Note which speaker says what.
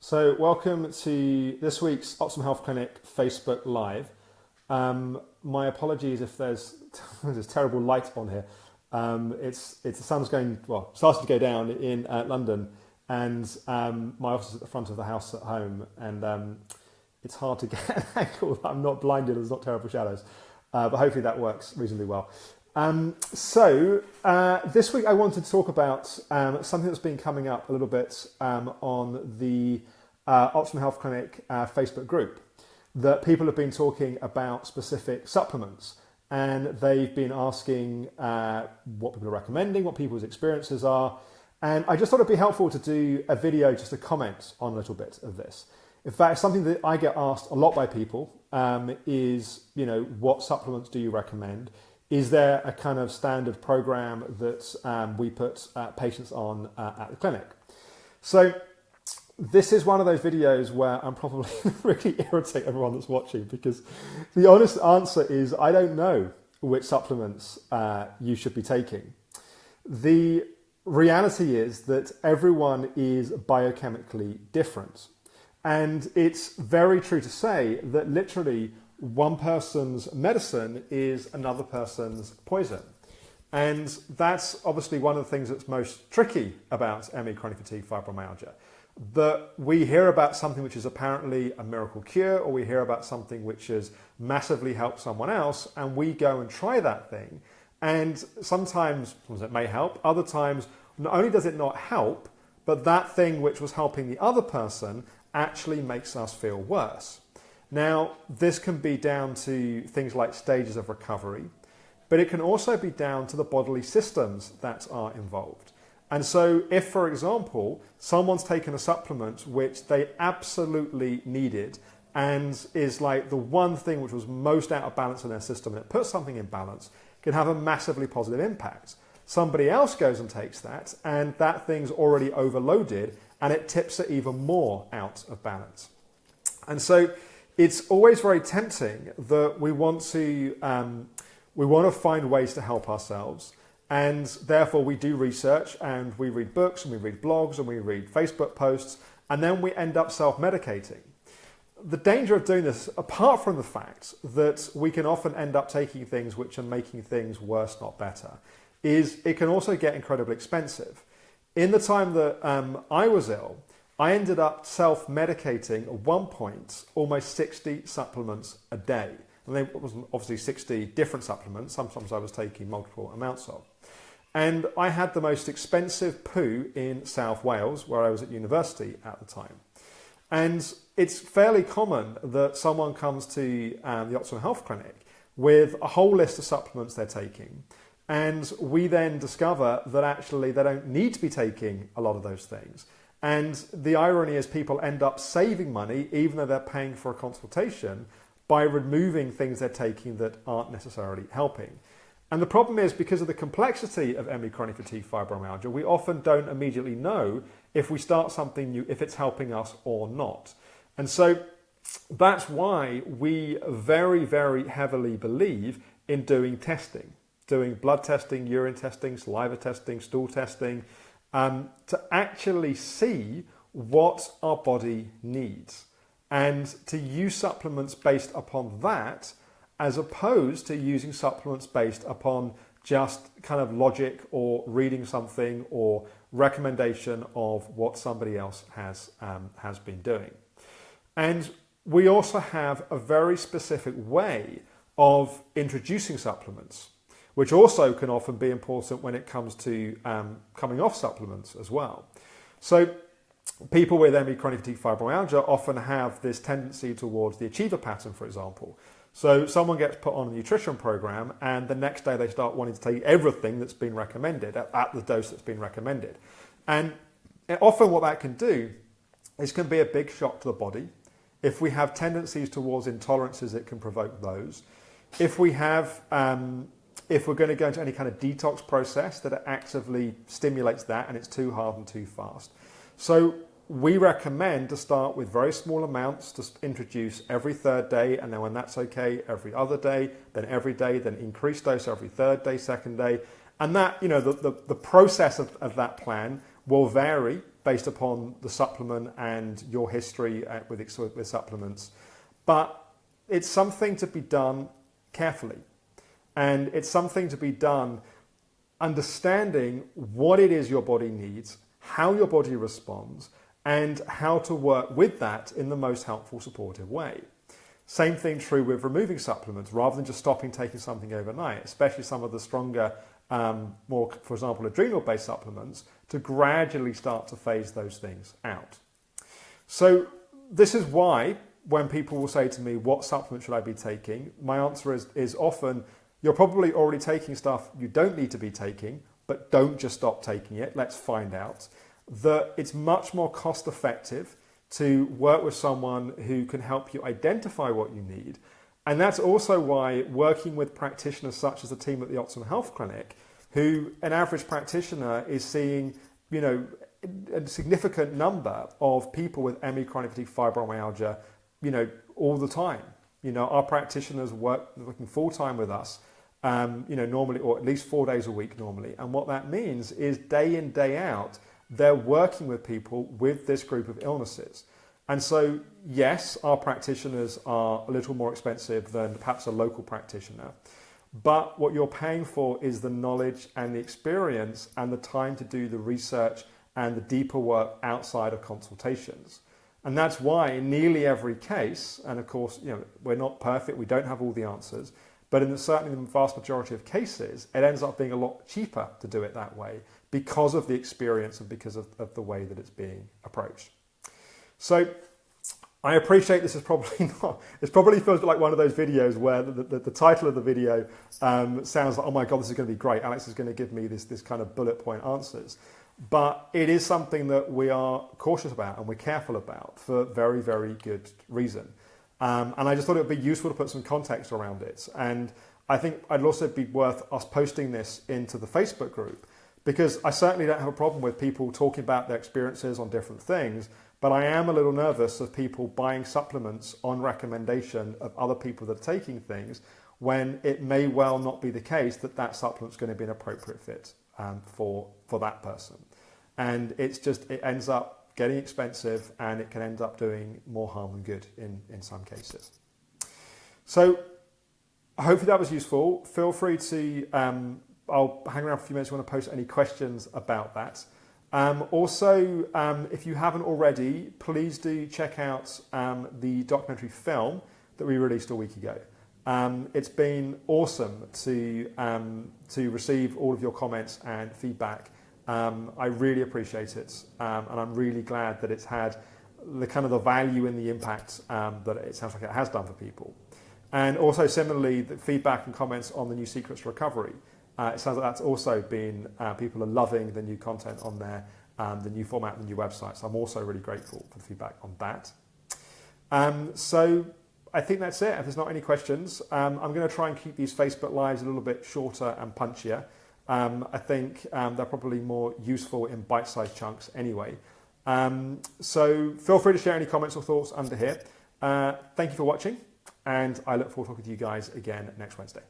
Speaker 1: So welcome to this week's Optimum Health Clinic Facebook Live. My apologies if there's terrible light on here. The sun's started to go down in London, and my office is at the front of the house at home, and it's hard to get an angle that I'm not blinded, there's not terrible shadows, but hopefully that works reasonably well. This week I wanted to talk about something that's been coming up a little bit on the Optimum Health Clinic Facebook group, that people have been talking about specific supplements, and they've been asking what people are recommending, what people's experiences are, and I just thought it'd be helpful to do a video just to comment on a little bit of this. In fact, something that I get asked a lot by people is, what supplements do you recommend? Is there a kind of standard program that we put patients on at the clinic? So this is one of those videos where I'm probably really irritate everyone that's watching, because the honest answer is I don't know which supplements you should be taking. The reality is that everyone is biochemically different. And it's very true to say that literally one person's medicine is another person's poison. And that's obviously one of the things that's most tricky about ME, chronic fatigue fibromyalgia. That we hear about something which is apparently a miracle cure, or we hear about something which has massively helped someone else, and we go and try that thing. And sometimes it may help, other times not only does it not help, but that thing which was helping the other person actually makes us feel worse. Now, this can be down to things like stages of recovery, but it can also be down to the bodily systems that are involved. And so if, for example, someone's taken a supplement which they absolutely needed and is like the one thing which was most out of balance in their system, and it puts something in balance, can have a massively positive impact. Somebody else goes and takes that, and that thing's already overloaded, and it tips it even more out of balance. And so it's always very tempting that we want to find ways to help ourselves. And therefore we do research, and we read books, and we read blogs, and we read Facebook posts, and then we end up self-medicating. The danger of doing this, apart from the fact that we can often end up taking things which are making things worse, not better, is it can also get incredibly expensive. In the time that I was ill, I ended up self-medicating at one point almost 60 supplements a day. And there wasn't obviously 60 different supplements, sometimes I was taking multiple amounts of. And I had the most expensive poo in South Wales, where I was at university at the time. And it's fairly common that someone comes to the Optimum Health Clinic with a whole list of supplements they're taking. And we then discover that actually they don't need to be taking a lot of those things. And the irony is people end up saving money, even though they're paying for a consultation, by removing things they're taking that aren't necessarily helping. And the problem is, because of the complexity of ME, chronic fatigue fibromyalgia, we often don't immediately know if we start something new, if it's helping us or not. And so that's why we very, very heavily believe in doing testing, doing blood testing, urine testing, saliva testing, stool testing, to actually see what our body needs, and to use supplements based upon that, as opposed to using supplements based upon just kind of logic or reading something or recommendation of what somebody else has been doing. And we also have a very specific way of introducing supplements, which also can often be important when it comes to coming off supplements as well. So people with ME, chronic fatigue fibromyalgia, often have this tendency towards the achiever pattern, for example. So someone gets put on a nutrition program, and the next day they start wanting to take everything that's been recommended at the dose that's been recommended. And often what that can do is can be a big shock to the body. If we have tendencies towards intolerances, it can provoke those. If we have if we're going to go into any kind of detox process, that it actively stimulates that, and it's too hard and too fast. So we recommend to start with very small amounts, to introduce every third day, and then when that's okay, every other day, then every day, then increase dose every third day, second day. And that, the process of that plan will vary based upon the supplement and your history with supplements. But it's something to be done carefully. And it's something to be done understanding what it is your body needs, how your body responds, and how to work with that in the most helpful, supportive way. Same thing true with removing supplements, rather than just stopping taking something overnight, especially some of the stronger, more, for example, adrenal-based supplements, to gradually start to phase those things out. So this is why when people will say to me, what supplement should I be taking? My answer is often, you're probably already taking stuff you don't need to be taking, but don't just stop taking it. Let's find out. That it's much more cost effective to work with someone who can help you identify what you need. And that's also why working with practitioners such as the team at the Optimum Health Clinic, who an average practitioner is seeing, you know, a significant number of people with ME, chronic fatigue, fibromyalgia, you know, all the time. You know, our practitioners working full time with us, you know, normally, or at least 4 days a week normally. And what that means is day in, day out, they're working with people with this group of illnesses. And so, yes, our practitioners are a little more expensive than perhaps a local practitioner. But what you're paying for is the knowledge and the experience and the time to do the research and the deeper work outside of consultations. And that's why in nearly every case, and of course, you know, we're not perfect, we don't have all the answers, but certainly in the vast majority of cases, it ends up being a lot cheaper to do it that way because of the experience and because of the way that it's being approached. So I appreciate this is probably not, it probably feels like one of those videos where the title of the video sounds like, oh my God, this is going to be great. Alex is going to give me this kind of bullet point answers. But it is something that we are cautious about and we're careful about for very, very good reason. And I just thought it would be useful to put some context around it. And I think it'd also be worth us posting this into the Facebook group, because I certainly don't have a problem with people talking about their experiences on different things, but I am a little nervous of people buying supplements on recommendation of other people that are taking things when it may well not be the case that that supplement's going to be an appropriate fit for that person. And it ends up getting expensive, and it can end up doing more harm than good in some cases. So hopefully that was useful. Feel free to, I'll hang around for a few minutes if you want to post any questions about that. Also, if you haven't already, please do check out the documentary film that we released a week ago. It's been awesome to receive all of your comments and feedback. I really appreciate it, and I'm really glad that it's had the kind of the value and the impact that it sounds like it has done for people. And also similarly, the feedback and comments on the new Secrets to Recovery. It sounds like that's also been, people are loving the new content on there, the new format, the new website. So I'm also really grateful for the feedback on that. So I think that's it. If there's not any questions, I'm going to try and keep these Facebook Lives a little bit shorter and punchier. I think they're probably more useful in bite-sized chunks anyway. So feel free to share any comments or thoughts under here. Thank you for watching, and I look forward to talking to you guys again next Wednesday.